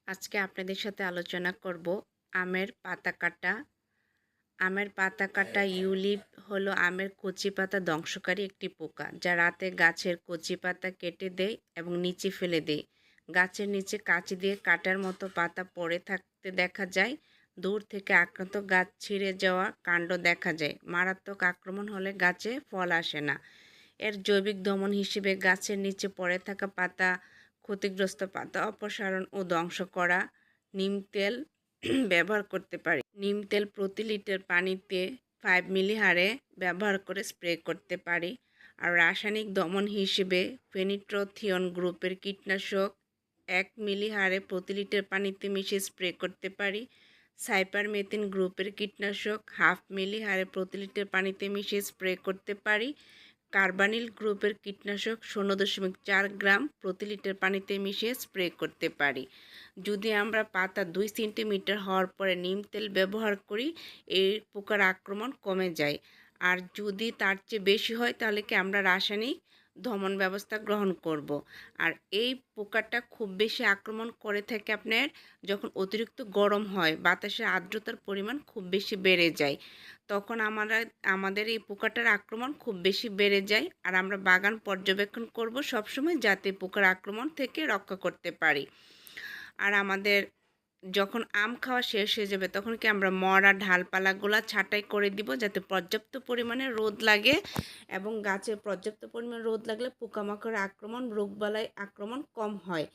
আজকে আপনাদের সাথে আলোচনা করব আমের পাতা কাটা। আমের পাতা কাটা ইউলিপ হলো আমের কচি পাতা ধ্বংসকারী একটি পোকা, যা রাতে গাছের কচি পাতা কেটে দেয় এবং নিচে ফেলে দেয়। গাছের নিচে কাঁচি দিয়ে কাটার মতো পাতা পড়ে থাকতে দেখা যায়। দূর থেকে আক্রান্ত গাছ ছিঁড়ে যাওয়া কাণ্ড দেখা যায়। মারাত্মক আক্রমণ হলে গাছে ফল আসে না। এর জৈবিক দমন হিসেবে গাছের নিচে পড়ে থাকা পাতা, ক্ষতিগ্রস্ত পাতা অপসারণ ও ধ্বংস করা নিম তেল ব্যবহার করতে পারি। নিম তেল প্রতি লিটার পানিতে 5 মিলি হারে ব্যবহার করে স্প্রে করতে পারি। আর রাসায়নিক দমন হিসেবে ফেনিট্রোথিয়ন গ্রুপের কীটনাশক 1 মিলি হারে প্রতি লিটার পানিতে মিশিয়ে স্প্রে করতে পারি। সাইপারমেথিন গ্রুপের কীটনাশক 1/2 মিলি হারে প্রতি লিটার পানিতে মিশিয়ে স্প্রে করতে পারি। কার্বানিল গ্রুপের কীটনাশক 0.4 গ্রাম প্রতি লিটার পানিতে মিশিয়ে স্প্রে করতে পারি। যদি আমরা পাতা 2 সেন্টিমিটার হওয়ার পরে নিম তেল ব্যবহার করি, এই পোকার আক্রমণ কমে যায়। আর যদি তার চেয়ে বেশি হয় তাহলে কি আমরা রাসায়নিক দমন ব্যবস্থা গ্রহণ করব। আর এই পোকাটা খুব বেশি আক্রমণ করে থাকে আপনার যখন অতিরিক্ত গরম হয়, বাতাসের আর্দ্রতার পরিমাণ খুব বেশি বেড়ে যায়, তখন আমাদের এই পোকাটার আক্রমণ খুব বেশি বেড়ে যায়। আর আমরা বাগান পর্যবেক্ষণ করব সবসময়, যাতে পোকার আক্রমণ থেকে রক্ষা করতে পারি। আর আমাদের যখন আম খাওয়া শেষ হয়ে যাবে তখন কি আমরা মরা ডালপালাগুলো ছাঁটাই করে দিব, যাতে পর্যাপ্ত পরিমাণে রোদ লাগে। এবং গাছে পর্যাপ্ত পরিমাণে রোদ লাগলে পোকামাকড়ের আক্রমণ, রোগবালাই আক্রমণ কম হয়।